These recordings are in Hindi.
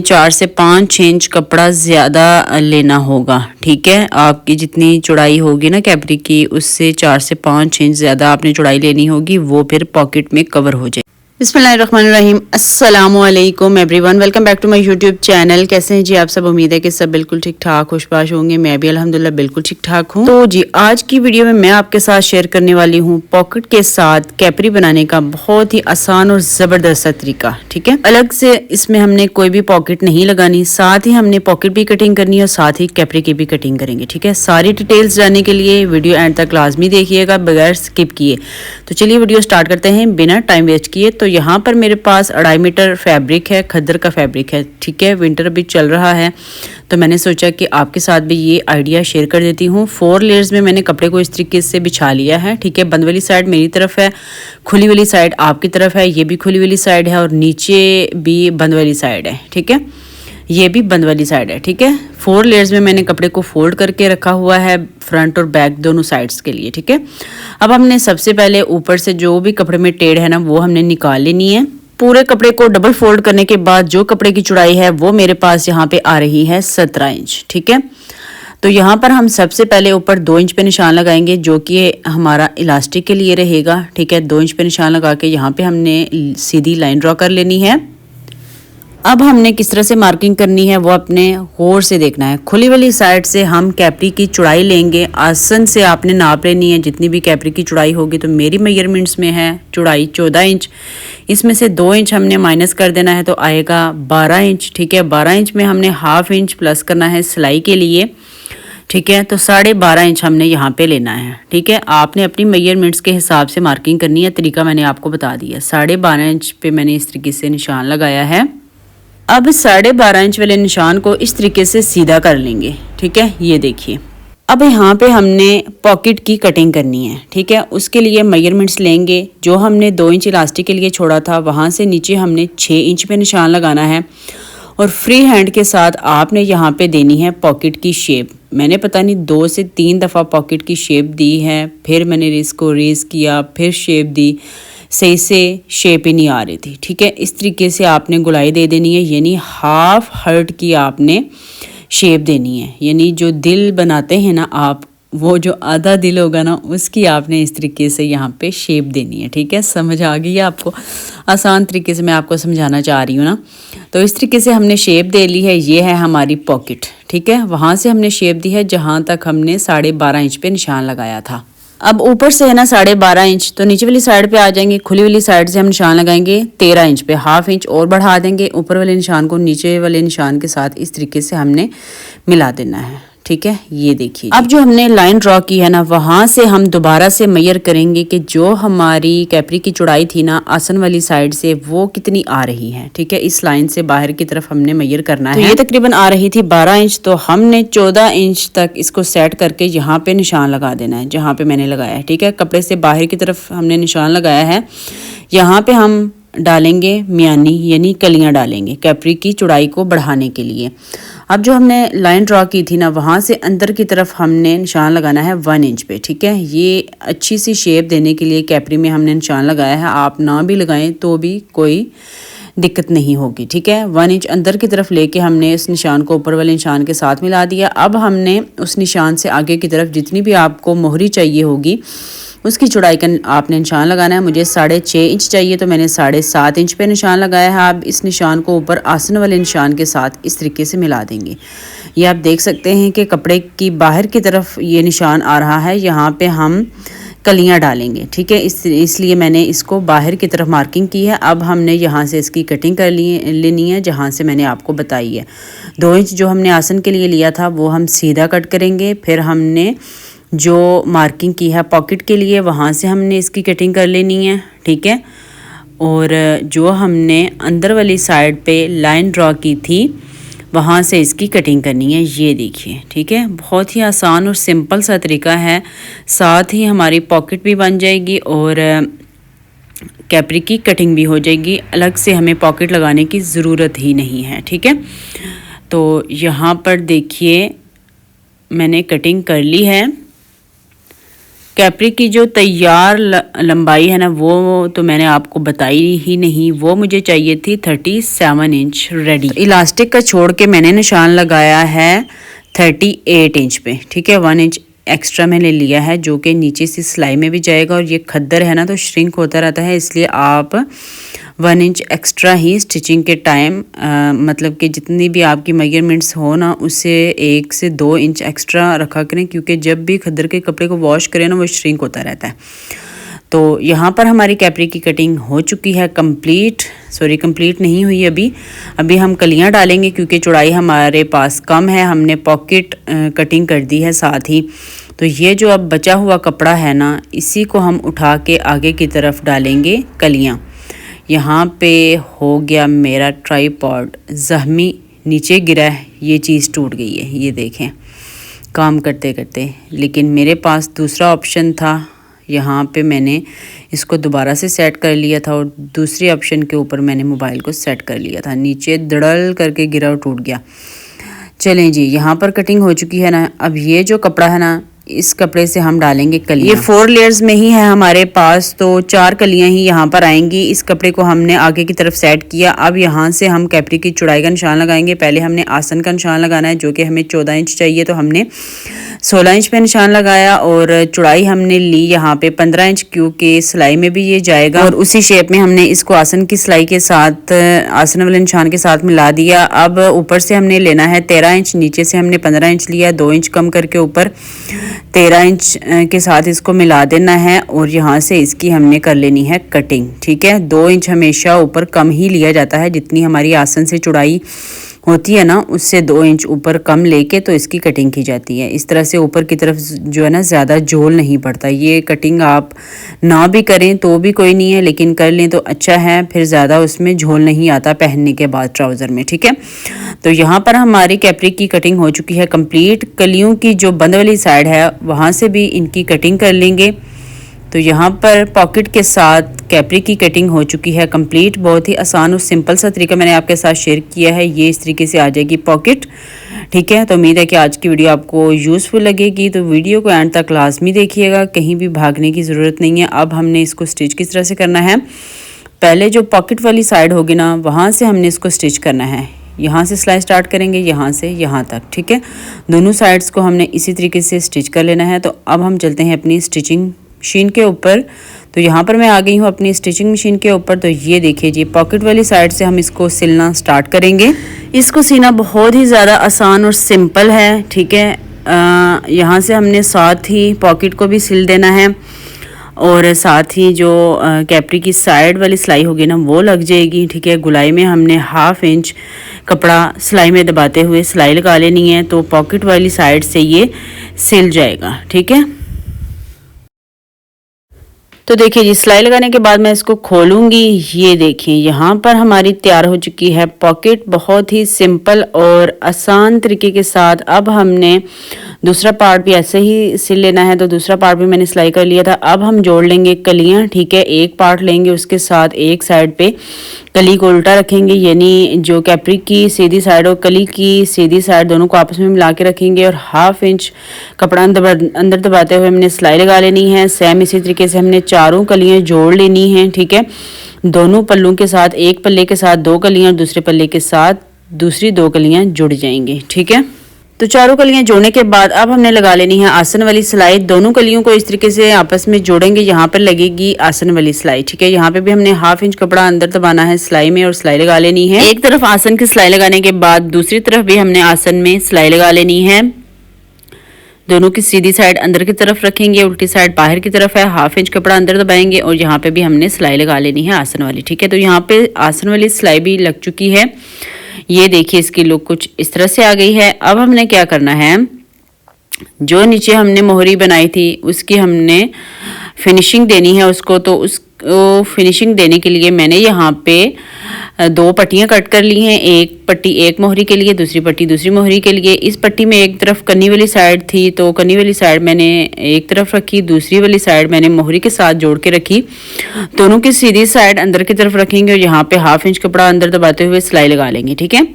4 से 5 इंच कपड़ा ज़्यादा लेना होगा। ठीक है, आपकी जितनी चौड़ाई होगी ना कैपरी की, उससे 4 से 5 इंच ज़्यादा आपने चौड़ाई लेनी होगी, वो फिर पॉकेट में कवर हो जाए। बिस्मिल्लाहिर्रहमानिर्रहीम, अस्सलामुअलैकुम everyone, welcome back to my YouTube channel. कैसे हैं जी आप सब? उम्मीद है कि सब बिल्कुल ठीक ठाक खुशबाश होंगे। मैं भी अल्हम्दुलिल्लाह बिल्कुल ठीक ठाक हूँ। तो जी आज की वीडियो में मैं आपके साथ शेयर करने वाली हूँ पॉकेट के साथ कैपरी बनाने का बहुत ही आसान और ज़बरदस्त तरीका। ठीक है, अलग से इसमें हमने कोई भी पॉकेट नहीं लगानी, साथ ही हमने पॉकेट भी कटिंग करनी है और साथ ही कैपरी की भी कटिंग करेंगे। ठीक है, सारी डिटेल्स जानने के लिए वीडियो एंड तक लाजमी देखिएगा बगैर स्किप किए। तो चलिए वीडियो स्टार्ट करते हैं बिना टाइम वेस्ट किए। तो यहाँ पर मेरे पास 2.5 मीटर फैब्रिक है, खद्दर का फैब्रिक है। ठीक है, विंटर अभी चल रहा है तो मैंने सोचा कि आपके साथ भी ये आइडिया शेयर कर देती हूँ। 4 लेयर्स में मैंने कपड़े को इस तरीके से बिछा लिया है। ठीक है, बंद वाली साइड मेरी तरफ है, खुली वाली साइड आपकी तरफ है, ये भी खुली वाली साइड है और नीचे भी बंद वाली साइड है। ठीक है, ये भी बंद वाली साइड है। ठीक है, 4 लेयर्स में मैंने कपड़े को फोल्ड करके रखा हुआ है, फ्रंट और बैक दोनों साइड्स के लिए। ठीक है, अब हमने सबसे पहले ऊपर से जो भी कपड़े में टेढ़ है ना, वो हमने निकाल लेनी है। पूरे कपड़े को डबल फोल्ड करने के बाद जो कपड़े की चौड़ाई है वो मेरे पास यहाँ पे आ रही है 17 इंच। ठीक है, तो यहाँ पर हम सबसे पहले ऊपर 2 इंच पे निशान लगाएंगे, जो कि हमारा इलास्टिक के लिए रहेगा। ठीक है, 2 इंच पे निशान लगा के यहाँ पे हमने सीधी लाइन ड्रॉ कर लेनी है। अब हमने किस तरह से मार्किंग करनी है वो अपने गौर से देखना है। खुली वाली साइड से हम कैपरी की चौड़ाई लेंगे, आसन से आपने नाप लेनी है जितनी भी कैपरी की चौड़ाई होगी। तो मेरी मेजरमेंट्स में है चौड़ाई 14 इंच, इसमें से 2 इंच हमने माइनस कर देना है तो आएगा 12 इंच। ठीक है, 12 इंच में हमने हाफ इंच प्लस करना है सिलाई के लिए। ठीक है, तो 12.5 इंच हमने यहाँ पे लेना है। ठीक है, आपने अपनी मेजरमेंट्स के हिसाब से मार्किंग करनी है, तरीका मैंने आपको बता दिया। 12.5 इंच पे मैंने इस तरीके से निशान लगाया है। अब 12.5 इंच वाले निशान को इस तरीके से सीधा कर लेंगे। ठीक है, ये देखिए। अब यहाँ पे हमने पॉकेट की कटिंग करनी है। ठीक है, उसके लिए मेजरमेंट्स लेंगे। जो हमने 2 इंच इलास्टिक के लिए छोड़ा था वहाँ से नीचे हमने 6 इंच पे निशान लगाना है और फ्री हैंड के साथ आपने यहाँ पे देनी है पॉकेट की शेप। मैंने पता नहीं 2 से 3 दफ़ा पॉकेट की शेप दी है, फिर मैंने इसको रेज़ किया, फिर शेप दी, सही से शेप ही नहीं आ रही थी। ठीक है, इस तरीके से आपने गुलाई दे देनी है, यानी हाफ हर्ट की आपने शेप देनी है। यानी जो दिल बनाते हैं ना आप, वो जो आधा दिल होगा ना उसकी आपने इस तरीके से यहाँ पे शेप देनी है। ठीक है, समझ आ गई है आपको? आसान तरीके से मैं आपको समझाना चाह रही हूँ ना। तो इस तरीके से हमने शेप दे ली है, ये है हमारी पॉकेट। ठीक है, वहाँ से हमने शेप दी है जहाँ तक हमने 12.5 इंच पे निशान लगाया था। अब ऊपर से है ना 12.5 इंच, तो नीचे वाली साइड पे आ जाएंगे। खुली वाली साइड से हम निशान लगाएंगे 13 इंच पे, हाफ इंच और बढ़ा देंगे। ऊपर वाले निशान को नीचे वाले निशान के साथ इस तरीके से हमने मिला देना है। ठीक है, ये देखिए। अब जो हमने लाइन ड्रॉ की है ना, वहाँ से हम दोबारा से मेजर करेंगे कि जो हमारी कैपरी की चौड़ाई थी ना आसन वाली साइड से, वो कितनी आ रही है। ठीक है, इस लाइन से बाहर की तरफ हमने मेजर करना है। तो ये तकरीबन आ रही थी 12 इंच, तो हमने 14 इंच तक इसको सेट करके यहाँ पे निशान लगा देना है जहाँ पे मैंने लगाया है। ठीक है, कपड़े से बाहर की तरफ हमने निशान लगाया है। यहाँ पे हम डालेंगे मियानी, यानी कलियाँ डालेंगे कैपरी की चौड़ाई को बढ़ाने के लिए। अब जो हमने लाइन ड्रॉ की थी ना, वहाँ से अंदर की तरफ हमने निशान लगाना है 1 इंच पे। ठीक है, ये अच्छी सी शेप देने के लिए कैपरी में हमने निशान लगाया है। आप ना भी लगाएं तो भी कोई दिक्कत नहीं होगी। ठीक है, 1 इंच अंदर की तरफ लेके हमने इस निशान को ऊपर वाले निशान के साथ मिला दिया। अब हमने उस निशान से आगे की तरफ जितनी भी आपको मोहरी चाहिए होगी उसकी चौड़ाई का आपने निशान लगाना है। मुझे 6.5 इंच चाहिए तो मैंने 7.5 इंच पे निशान लगाया है। आप इस निशान को ऊपर आसन वाले निशान के साथ इस तरीके से मिला देंगे। ये आप देख सकते हैं कि कपड़े की बाहर की तरफ ये निशान आ रहा है, यहाँ पे हम कलियाँ डालेंगे। ठीक है, इसलिए मैंने इसको बाहर की तरफ मार्किंग की है। अब हमने यहाँ से इसकी कटिंग कर लेनी है जहाँ से मैंने आपको बताई है। 2 इंच जो हमने आसन के लिए लिया था वो हम सीधा कट करेंगे। फिर हमने जो मार्किंग की है पॉकेट के लिए, वहाँ से हमने इसकी कटिंग कर लेनी है। ठीक है, और जो हमने अंदर वाली साइड पे लाइन ड्रॉ की थी वहाँ से इसकी कटिंग करनी है। ये देखिए। ठीक है, बहुत ही आसान और सिंपल सा तरीका है। साथ ही हमारी पॉकेट भी बन जाएगी और कैपरी की कटिंग भी हो जाएगी। अलग से हमें पॉकेट लगाने की ज़रूरत ही नहीं है। ठीक है, तो यहाँ पर देखिए मैंने कटिंग कर ली है। कैपरी की जो तैयार लंबाई है ना वो तो मैंने आपको बताई ही नहीं, वो मुझे चाहिए थी 37 इंच रेडी। इलास्टिक का छोड़ के मैंने निशान लगाया है 38 इंच पे, ठीक है। 1 इंच एक्स्ट्रा मैंने लिया है जो कि नीचे से सिलाई में भी जाएगा, और ये खद्दर है ना तो श्रिंक होता रहता है, इसलिए आप 1 इंच एक्स्ट्रा ही स्टिचिंग के टाइम मतलब कि जितनी भी आपकी मेजरमेंट्स हो ना उससे 1 से 2 इंच एक्स्ट्रा रखा करें, क्योंकि जब भी खद्दर के कपड़े को वॉश करें ना वो श्रिंक होता रहता है। तो यहाँ पर हमारी कैपरी की कटिंग हो चुकी है कंप्लीट, सॉरी कंप्लीट नहीं हुई अभी हम कलियाँ डालेंगे क्योंकि चौड़ाई हमारे पास कम है, हमने पॉकेट कटिंग कर दी है साथ ही। तो ये जो अब बचा हुआ कपड़ा है ना इसी को हम उठा के आगे की तरफ डालेंगे कलियाँ। यहाँ पे हो गया मेरा ट्राइपॉड ज़ख्मी, नीचे गिरा है, ये चीज़ टूट गई है, ये देखें काम करते करते। लेकिन मेरे पास दूसरा ऑप्शन था, यहाँ पे मैंने इसको दोबारा से सेट कर लिया था और दूसरे ऑप्शन के ऊपर मैंने मोबाइल को सेट कर लिया था, नीचे धड़ल करके गिरा और टूट गया। चलें जी, यहाँ पर कटिंग हो चुकी है ना। अब ये जो कपड़ा है ना इस कपड़े से हम डालेंगे कलियाँ। ये 4 लेयर्स में ही है हमारे पास, तो 4 कलियाँ ही यहाँ पर आएंगी। इस कपड़े को हमने आगे की तरफ सेट किया। अब यहाँ से हम कैपरी की चौड़ाई का निशान लगाएंगे। पहले हमने आसन का निशान लगाना है जो कि हमें 14 इंच चाहिए, तो हमने 16 इंच पे निशान लगाया और चौड़ाई हमने ली यहाँ पे 15 इंच, क्योंकि सिलाई में भी ये जाएगा और उसी शेप में हमने इसको आसन की सिलाई के साथ, आसन वाले निशान के साथ मिला दिया। अब ऊपर से हमने लेना है 13 इंच, नीचे से हमने 15 इंच लिया, 2 इंच कम करके ऊपर 13 इंच के साथ इसको मिला देना है और यहाँ से इसकी हमने कर लेनी है कटिंग, ठीक है। 2 इंच हमेशा ऊपर कम ही लिया जाता है, जितनी हमारी आसन से चौड़ाई होती है ना उससे 2 इंच ऊपर कम लेके तो इसकी कटिंग की जाती है। इस तरह से ऊपर की तरफ जो है ना ज़्यादा झोल नहीं पड़ता। ये कटिंग आप ना भी करें तो भी कोई नहीं है, लेकिन कर लें तो अच्छा है, फिर ज़्यादा उसमें झोल नहीं आता पहनने के बाद ट्राउज़र में, ठीक है। तो यहाँ पर हमारी कैपरी की कटिंग हो चुकी है कंप्लीट। कलियों की जो बंद वाली साइड है वहाँ से भी इनकी कटिंग कर लेंगे। तो यहाँ पर पॉकेट के साथ कैपरी की कटिंग हो चुकी है कंप्लीट। बहुत ही आसान और सिंपल सा तरीका मैंने आपके साथ शेयर किया है। ये इस तरीके से आ जाएगी पॉकेट, ठीक है। तो उम्मीद है कि आज की वीडियो आपको यूज़फुल लगेगी, तो वीडियो को एंड तक लाजमी देखिएगा, कहीं भी भागने की ज़रूरत नहीं है। अब हमने इसको स्टिच किस तरह से करना है, पहले जो पॉकेट वाली साइड होगी ना वहाँ से हमने इसको स्टिच करना है। यहाँ से सिलाई स्टार्ट करेंगे, यहाँ से यहाँ तक, ठीक है। दोनों साइड्स को हमने इसी तरीके से स्टिच कर लेना है। तो अब हम चलते हैं अपनी स्टिचिंग मशीन के ऊपर। तो यहाँ पर मैं आ गई हूँ अपनी स्टिचिंग मशीन के ऊपर। तो ये देखिए जी, पॉकेट वाली साइड से हम इसको सिलना स्टार्ट करेंगे। इसको सीना बहुत ही ज़्यादा आसान और सिंपल है, ठीक है। यहाँ से हमने साथ ही पॉकेट को भी सिल देना है और साथ ही जो कैपरी की साइड वाली सिलाई होगी ना वो लग जाएगी, ठीक है। गुलाई में हमने 1/2 इंच कपड़ा सिलाई में दबाते हुए सिलाई लगा लेनी है, तो पॉकेट वाली साइड से ये सिल जाएगा, ठीक है। तो देखिए जी, सिलाई लगाने के बाद मैं इसको खोलूंगी। ये देखिए यहाँ पर हमारी तैयार हो चुकी है पॉकेट, बहुत ही सिंपल और आसान तरीके के साथ। अब हमने दूसरा पार्ट भी ऐसे ही सिल लेना है, तो दूसरा पार्ट भी मैंने सिलाई कर लिया था। अब हम जोड़ लेंगे कलियाँ, ठीक है। एक पार्ट लेंगे, उसके साथ एक साइड पे कली को उल्टा रखेंगे, यानी जो कैपरी की सीधी साइड और कली की सीधी साइड दोनों को आपस में मिला के रखेंगे और 1/2 इंच कपड़ा अंदर दबाते हुए हमने सिलाई लगा लेनी है। सेम इसी तरीके से हमने चारों कलियाँ जोड़ लेनी हैं, ठीक है। दोनों पल्लों के साथ, एक पल्ले के साथ 2 कलियाँ, दूसरे पल्ले के साथ दूसरी 2 कलियाँ जुड़ जाएंगी, ठीक है। तो चारों कलियां जोड़ने के बाद अब हमने लगा लेनी है आसन वाली सिलाई। दोनों कलियों को इस तरीके से आपस में जोड़ेंगे, यहाँ पर लगेगी आसन वाली सिलाई, ठीक है। यहाँ पे भी हमने 1/2 इंच कपड़ा अंदर दबाना है सिलाई में और सिलाई लगा लेनी है। एक तरफ आसन की सिलाई लगाने के बाद दूसरी तरफ भी हमने आसन में सिलाई लगा लेनी है। दोनों की सीधी साइड अंदर की तरफ रखेंगे, उल्टी साइड बाहर की तरफ है। 1/2 इंच कपड़ा अंदर दबाएंगे और यहाँ पे भी हमने सिलाई लगा लेनी है आसन वाली, ठीक है। तो यहाँ पे आसन वाली सिलाई भी लग चुकी है। ये देखिए इसकी लुक कुछ इस तरह से आ गई है। अब हमने क्या करना है, जो नीचे हमने मोहरी बनाई थी उसकी हमने फिनिशिंग देनी है उसको। तो उसको फिनिशिंग देने के लिए मैंने यहाँ पे 2 पट्टियाँ कट कर ली हैं। एक पट्टी एक मोहरी के लिए, दूसरी पट्टी दूसरी मोहरी के लिए। इस पट्टी में एक तरफ कन्नी वाली साइड थी, तो कन्नी वाली साइड मैंने एक तरफ रखी, दूसरी वाली साइड मैंने मोहरी के साथ जोड़ के रखी। दोनों की सीधी साइड अंदर की तरफ रखेंगे और यहाँ पे 1/2 इंच कपड़ा अंदर दबाते हुए सिलाई लगा लेंगे, ठीक है।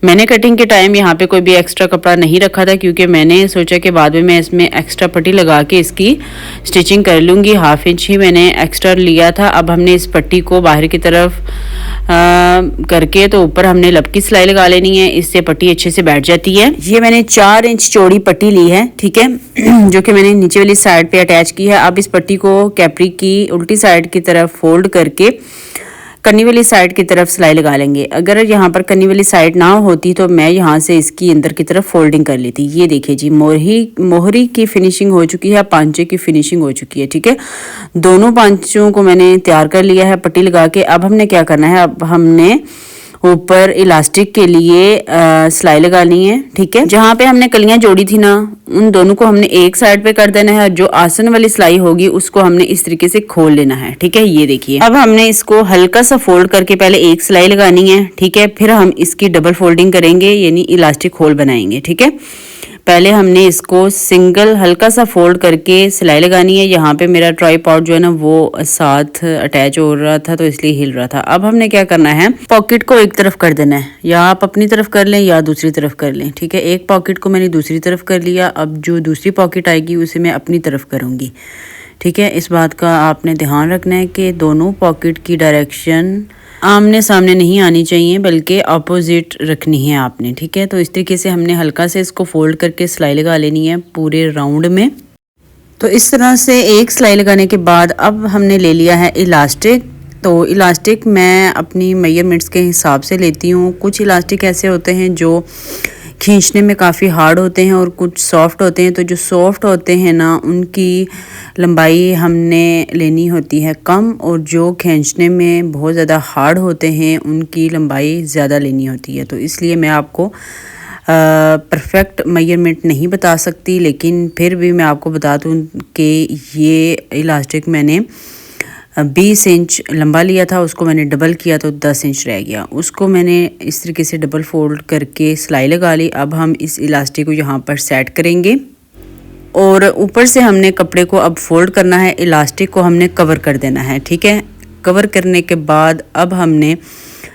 मैंने कटिंग के टाइम यहाँ पे कोई भी एक्स्ट्रा कपड़ा नहीं रखा था, क्योंकि मैंने सोचा कि बाद में मैं इसमें एक्स्ट्रा पट्टी लगा के इसकी स्टिचिंग कर लूँगी। 1/2 इंच ही मैंने एक्स्ट्रा लिया था। अब हमने इस पट्टी को बाहर की तरफ करके तो ऊपर हमने लब की सिलाई लगा लेनी है, इससे पट्टी अच्छे से बैठ जाती है। ये मैंने 4 इंच चौड़ी पट्टी ली है, ठीक है, जो कि मैंने नीचे वाली साइड पे अटैच की है। अब इस पट्टी को कैपरी की उल्टी साइड की तरफ फोल्ड करके कन्नी वाली साइड की तरफ सिलाई लगा लेंगे। अगर यहाँ पर कन्नी वाली साइड ना होती तो मैं यहाँ से इसकी अंदर की तरफ फोल्डिंग कर लेती। ये देखिए जी, मोहरी की फिनिशिंग हो चुकी है, पांचे की फिनिशिंग हो चुकी है, ठीक है। दोनों पांचों को मैंने तैयार कर लिया है पट्टी लगा के। अब हमने क्या करना है, अब हमने ऊपर इलास्टिक के लिए सिलाई लगानी है, ठीक है। जहाँ पे हमने कलियां जोड़ी थी ना, उन दोनों को हमने एक साइड पे कर देना है। जो आसन वाली सिलाई होगी उसको हमने इस तरीके से खोल लेना है, ठीक है। ये देखिए, अब हमने इसको हल्का सा फोल्ड करके पहले एक सिलाई लगानी है, ठीक है। फिर हम इसकी डबल फोल्डिंग करेंगे, यानी इलास्टिक होल बनाएंगे, ठीक है। पहले हमने इसको सिंगल हल्का सा फोल्ड करके सिलाई लगानी है। यहाँ पे मेरा ट्राइपॉड जो है ना वो साथ अटैच हो रहा था तो इसलिए हिल रहा था। अब हमने क्या करना है, पॉकेट को एक तरफ कर देना है, या आप अपनी तरफ कर लें या दूसरी तरफ कर लें, ठीक है। एक पॉकेट को मैंने दूसरी तरफ कर लिया। अब जो दूसरी पॉकेट आएगी उसे मैं अपनी तरफ करूँगी, ठीक है। इस बात का आपने ध्यान रखना है कि दोनों पॉकेट की डायरेक्शन आमने सामने नहीं आनी चाहिए, बल्कि अपोजिट रखनी है आपने, ठीक है। तो इस तरीके से हमने हल्का से इसको फोल्ड करके सिलाई लगा लेनी है पूरे राउंड में। तो इस तरह से एक सिलाई लगाने के बाद अब हमने ले लिया है इलास्टिक। तो इलास्टिक मैं अपनी मेजरमेंट्स के हिसाब से लेती हूँ। कुछ इलास्टिक ऐसे होते हैं जो खींचने में काफ़ी हार्ड होते हैं और कुछ सॉफ्ट होते हैं। तो जो सॉफ्ट होते हैं ना, उनकी लंबाई हमने लेनी होती है कम, और जो खींचने में बहुत ज़्यादा हार्ड होते हैं उनकी लंबाई ज़्यादा लेनी होती है। तो इसलिए मैं आपको परफेक्ट मेजरमेंट नहीं बता सकती, लेकिन फिर भी मैं आपको बता दूं कि ये इलास्टिक मैंने 20 इंच लंबा लिया था, उसको मैंने डबल किया तो 10 इंच रह गया। उसको मैंने इस तरीके से डबल फोल्ड करके सिलाई लगा ली। अब हम इस इलास्टिक को यहाँ पर सेट करेंगे और ऊपर से हमने कपड़े को अब फोल्ड करना है, इलास्टिक को हमने कवर कर देना है, ठीक है। कवर करने के बाद अब हमने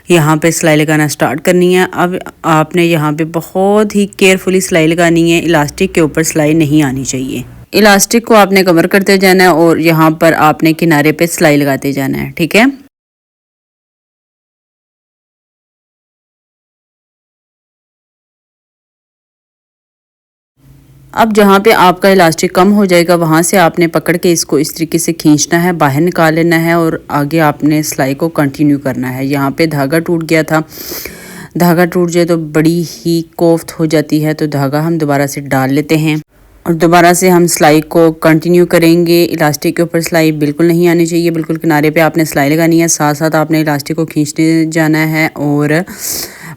यहाँ पे सिलाई लगाना स्टार्ट करनी है। अब आपने यहाँ पे बहुत ही केयरफुली सिलाई लगानी है, इलास्टिक के ऊपर सिलाई नहीं आनी चाहिए। इलास्टिक को आपने कवर करते जाना है और यहाँ पर आपने किनारे पे सिलाई लगाते जाना है, ठीक है। अब जहाँ पे आपका इलास्टिक कम हो जाएगा वहाँ से आपने पकड़ के इसको इस तरीके से खींचना है, बाहर निकाल लेना है और आगे आपने सिलाई को कंटिन्यू करना है। यहाँ पे धागा टूट गया था, धागा टूट जाए तो बड़ी ही कोफ्त हो जाती है, तो धागा हम दोबारा से डाल लेते हैं और दोबारा से हम सिलाई को कंटिन्यू करेंगे। इलास्टिक के ऊपर सिलाई बिल्कुल नहीं आनी चाहिए, बिल्कुल किनारे पे आपने सिलाई लगानी है। साथ साथ आपने इलास्टिक को खींचते जाना है और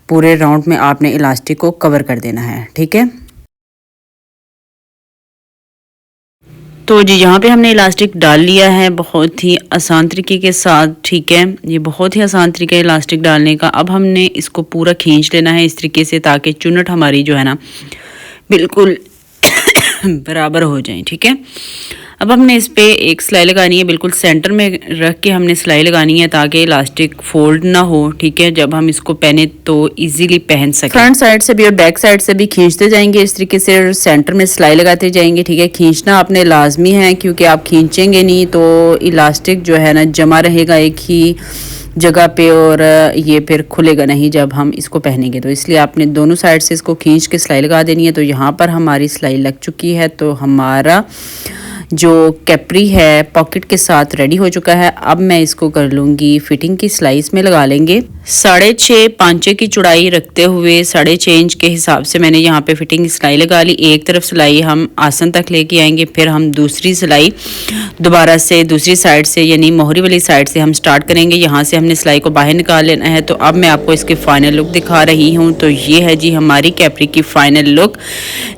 पूरे राउंड में आपने इलास्टिक को कवर कर देना है, ठीक है। तो जी यहाँ पे हमने इलास्टिक डाल लिया है बहुत ही आसान तरीके के साथ, ठीक है। ये बहुत ही आसान तरीका है इलास्टिक डालने का। अब हमने इसको पूरा खींच लेना है इस तरीके से, ताकि चुन्नट हमारी जो है ना बिल्कुल बराबर हो जाए, ठीक है। अब हमने इस पे एक सिलाई लगानी है, बिल्कुल सेंटर में रख के हमने सिलाई लगानी है ताकि इलास्टिक फोल्ड ना हो, ठीक है। जब हम इसको पहने तो इजीली पहन सकें। फ्रंट साइड से भी और बैक साइड से भी खींचते जाएंगे इस तरीके से, सेंटर में सिलाई लगाते जाएंगे, ठीक है। खींचना आपने लाजमी है, क्योंकि आप खींचेंगे नहीं तो इलास्टिक जो है ना जमा रहेगा एक ही जगह पे और ये फिर खुलेगा नहीं जब हम इसको पहनेंगे। तो इसलिए आपने दोनों साइड से इसको खींच के सिलाई लगा देनी है। तो यहाँ पर हमारी सिलाई लग चुकी है, तो हमारा जो कैपरी है पॉकेट के साथ रेडी हो चुका है। अब मैं इसको कर लूँगी फिटिंग की सिलाई, इसमें लगा लेंगे 6.5 पांचे की चौड़ाई रखते हुए 6.5 इंच के हिसाब से मैंने यहाँ पे फिटिंग की सिलाई लगा ली। एक तरफ सिलाई हम आसन तक लेके आएंगे, फिर हम दूसरी सिलाई दोबारा से दूसरी साइड से यानी मोहरी वाली साइड से हम स्टार्ट करेंगे। यहाँ से हमने सिलाई को बाहर निकाल लेना है। तो अब मैं आपको इसकी फाइनल लुक दिखा रही हूँ। तो ये है जी हमारी कैपरी की फाइनल लुक।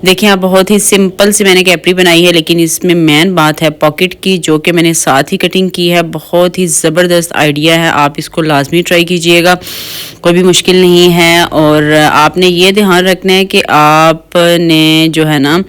देखिए आप, बहुत ही सिंपल सी मैंने कैपरी बनाई है, लेकिन इसमें मेन बात है पॉकेट की, जो कि मैंने साथ ही कटिंग की है। बहुत ही ज़बरदस्त आइडिया है, आप इसको लाजमी ट्राई कीजिएगा, कोई भी मुश्किल नहीं है। और आपने ये ध्यान रखना है कि आपने जो है ना,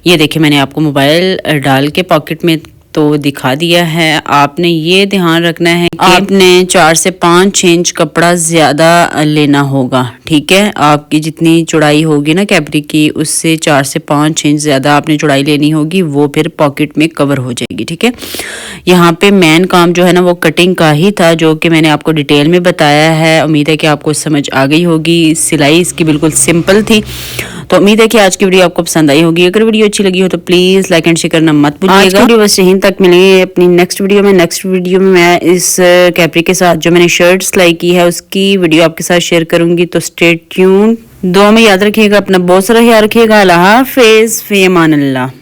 ये देखिए मैंने आपको मोबाइल डाल के पॉकेट में तो दिखा दिया है। आपने ये ध्यान रखना है कि आपने 4 से 5 इंच कपड़ा ज्यादा लेना होगा, ठीक है। आपकी जितनी चौड़ाई होगी ना कैपरी की, उससे 4 से 5 इंच ज्यादा आपने चौड़ाई लेनी होगी, वो फिर पॉकेट में कवर हो जाएगी, ठीक है। यहाँ पे मेन काम जो है ना वो कटिंग का ही था, जो कि मैंने आपको डिटेल में बताया है। उम्मीद है कि आपको समझ आ गई होगी। सिलाई इसकी बिल्कुल सिंपल थी। तो उम्मीद है कि आज की वीडियो आपको पसंद आई होगी। अगर वीडियो अच्छी लगी हो तो प्लीज लाइक एंड शेयर करना मत भूलिएगा। आज की वीडियो बस यहीं तक मिलेंगे अपनी नेक्स्ट वीडियो में। नेक्स्ट वीडियो में मैं इस कैपरी के साथ जो मैंने शर्ट सिलाई की है उसकी वीडियो आपके साथ शेयर करूंगी। तो स्टे ट्यून। दुआ में याद रखिएगा, अपना बहुत सारा ख्याल रखिएगा। अल्लाह हाफिज, फी अमान अल्लाह।